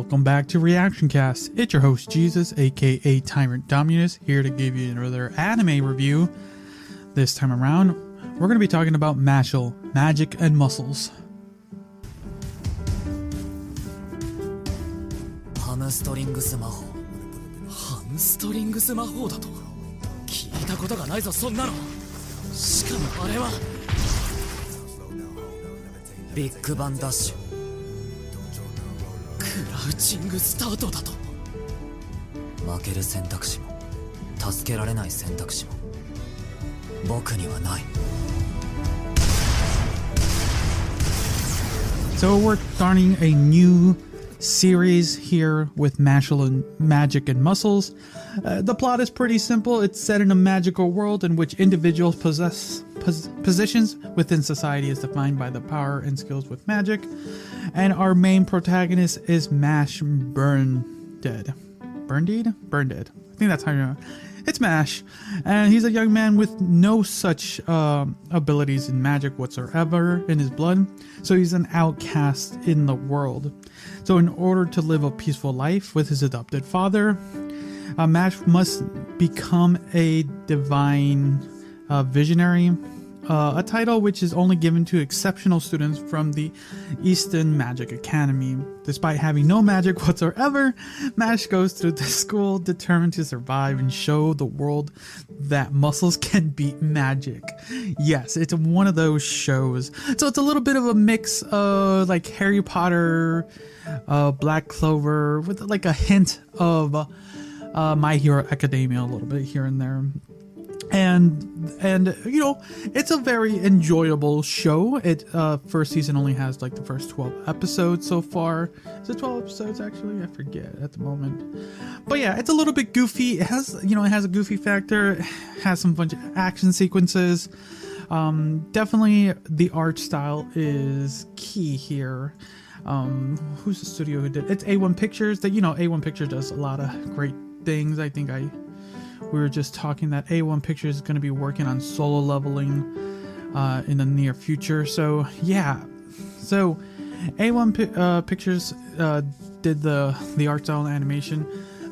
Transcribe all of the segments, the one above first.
Welcome back to Reactioncast. It's your host Jesus, aka Tyrant Dominus, here to give you another anime review. This time around, we're going to be talking about MASHLE, Magic and Muscles. ハムストリングス魔法だと聞いたことがないぞ。そんなのしかもあれはビッグバンダッシュ、クラウチングスタートだと。負ける選択肢も助けられない選択肢も僕にはない。 So we're starting a new series here with MASHLE and Magic and Muscles. The plot is pretty simple. It's set in a magical world in which individuals possess positions within society is defined by the power and skills with magic. And our main protagonist is Mash Burndead. Burndead. I think that's how you know. It's Mash, and he's a young man with no such abilities in magic whatsoever in his blood, so he's an outcast in the world. So in order to live a peaceful life with his adopted father, Mash must become a divine visionary, a title which is only given to exceptional students from the Eastern Magic Academy. Despite having no magic whatsoever, Mash goes through the school determined to survive and show the world that muscles can beat magic. Yes, it's one of those shows. So it's a little bit of a mix of like Harry Potter, Black Clover, with like a hint of My Hero Academia a little bit here and there. And you know, it's a very enjoyable show. It first season only has like the first 12 episodes so far. Is it 12 episodes actually? I forget at the moment. But yeah, it's a little bit goofy. It has, you know, it has a goofy factor. It has some bunch of action sequences. Definitely the art style is key here. Who's the studio who did it? It's A1 Pictures. That, you know, A1 Pictures does a lot of great things. I think we were just talking that A1 Pictures is going to be working on solo leveling in the near future. So yeah, so A1 Pictures did the art style and animation.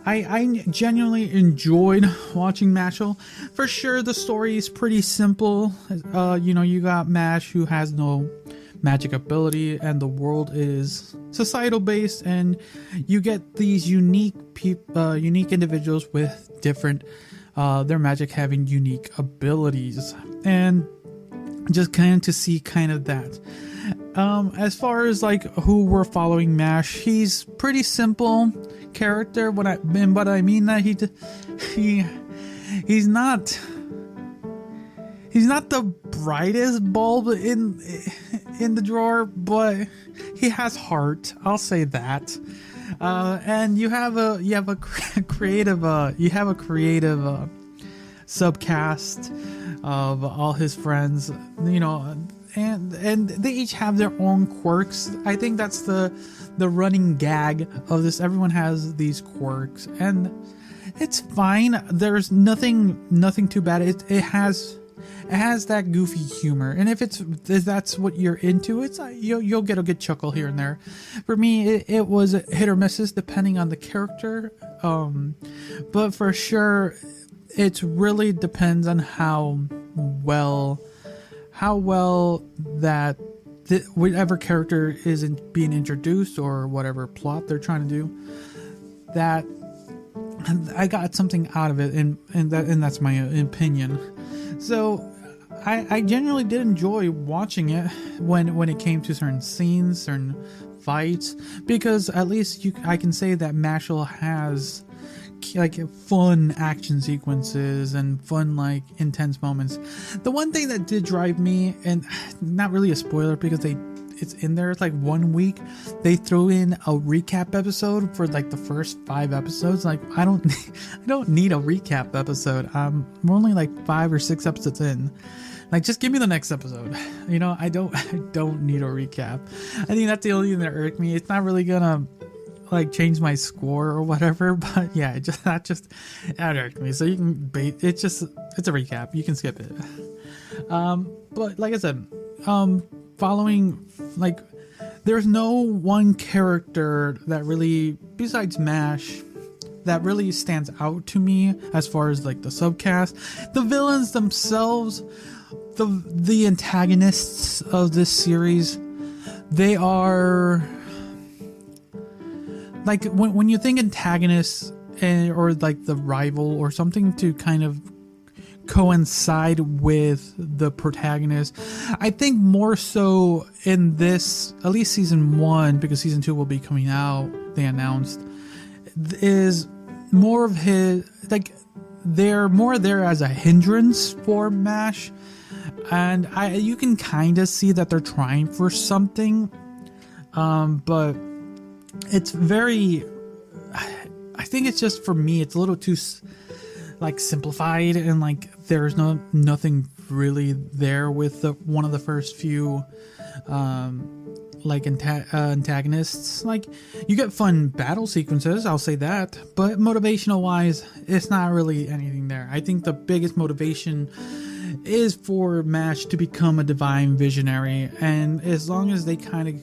I genuinely enjoyed watching MASHLE. For sure, the story is pretty simple. You know, you got Mash who has no magic ability, and the world is societal based, and you get these unique individuals with different their magic having unique abilities, and just kind of to see kind of that. As far as like who we're following, Mash, he's pretty simple character. But I mean that he's not the brightest bulb in the drawer, but he has heart. I'll say that. And you have a creative subcast of all his friends, you know, and they each have their own quirks. I think that's the running gag of this. Everyone has these quirks, and it's fine. There's nothing too bad. It has that goofy humor, and if that's what you're into, it's you'll get a good chuckle here and there. For me, it was hit or misses depending on the character, but for sure, it really depends on how well that whatever character is being introduced or whatever plot they're trying to do. That I got something out of it, and that's my opinion. So I genuinely did enjoy watching it when it came to certain scenes, certain fights, because at least I can say that MASHLE has like fun action sequences and fun like intense moments. The one thing that did drive me, and not really a spoiler because it's in there, it's like 1 week they throw in a recap episode for like the first 5 episodes. Like I don't need a recap episode. We're only like 5 or 6 episodes in. Like, just give me the next episode. You know, I don't need a recap. I think that's the only thing that irked me. It's not really gonna like change my score or whatever, but yeah, that irked me. So you can it's a recap. You can skip it. But like I said, following like there's no one character that really, besides MASH, that really stands out to me as far as like the subcast. The villains themselves, the antagonists of this series, they are like, when you think antagonists or like the rival or something to kind of coincide with the protagonist, I think more so in this, at least season 1, because season 2 will be coming out, they announced, is more of his, like, they're more there as a hindrance for MASH, and you can kind of see that they're trying for something, but it's very, I think it's just, for me, it's a little too like simplified, and like there's nothing really there with one of the first few like antagonists. Like, you get fun battle sequences, I'll say that, but motivational wise, it's not really anything there. I think the biggest motivation is for MASH to become a divine visionary, and as long as they kind of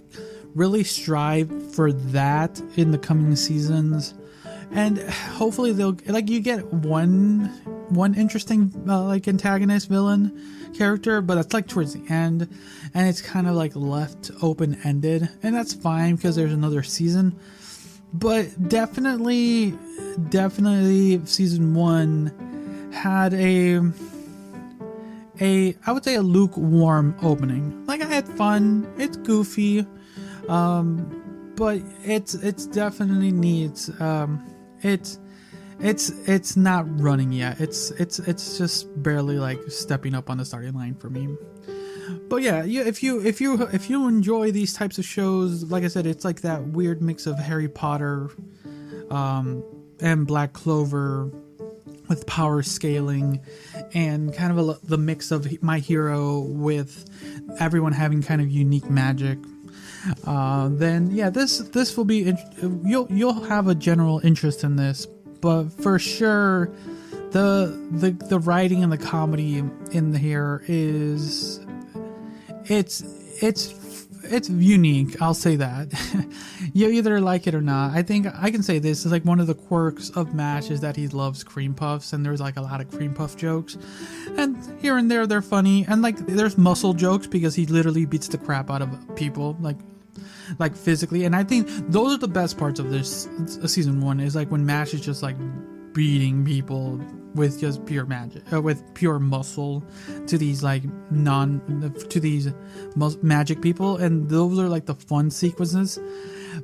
really strive for that in the coming seasons, and hopefully they'll, like, you get one interesting like antagonist villain character, but that's like towards the end, and it's kind of like left open-ended, and that's fine because there's another season. But definitely season 1 had a I would say a lukewarm opening. Like, I had fun, it's goofy, but it's definitely needs it's not running yet. It's just barely like stepping up on the starting line for me. But yeah, if you enjoy these types of shows, like I said, it's like that weird mix of Harry Potter and Black Clover with power scaling, and kind of the mix of My Hero with everyone having kind of unique magic. Then yeah, this will be you'll have a general interest in this, but for sure the writing and the comedy in here is it's unique, I'll say that. You either like it or not. I think I can say this is like one of the quirks of MASH is that he loves cream puffs, and there's like a lot of cream puff jokes, and here and there they're funny, and like there's muscle jokes because he literally beats the crap out of people, like physically, and I think those are the best parts of this season 1, is like when MASH is just like beating people with just pure magic, with pure muscle to these like magic people, and those are like the fun sequences,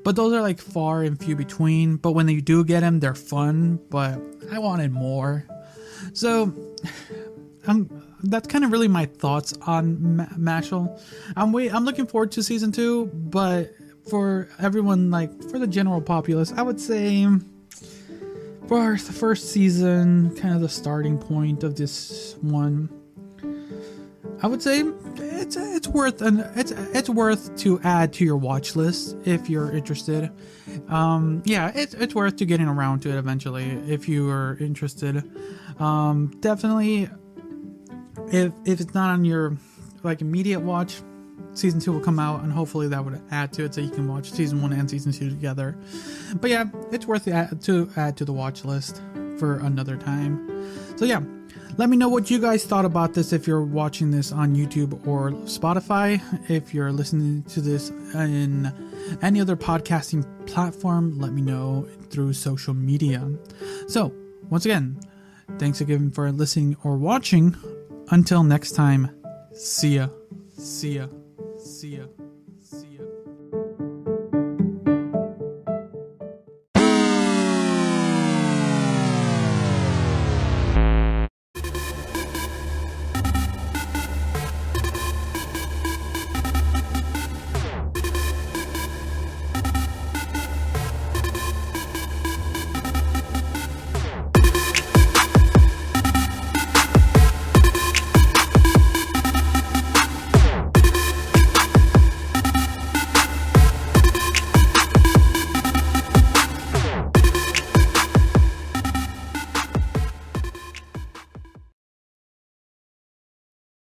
but those are like far and few between. But when you do get them, they're fun, but I wanted more. So that's kind of really my thoughts on MASHLE. I'm looking forward to season 2, but for everyone, like for the general populace, I would say for the first season, kind of the starting point of this one, I would say it's worth to add to your watch list if you're interested. Yeah, it's worth to getting around to it eventually if you are interested. Definitely, if it's not on your like immediate watch, season 2 will come out, and hopefully that would add to it so you can watch season 1 and season 2 together. But yeah, it's worth to add to the watch list for another time. So yeah, let me know what you guys thought about this if you're watching this on YouTube or Spotify. If you're listening to this in any other podcasting platform, let me know through social media. So once again, thanks again for listening or watching. Until next time, see ya. See ya. See ya.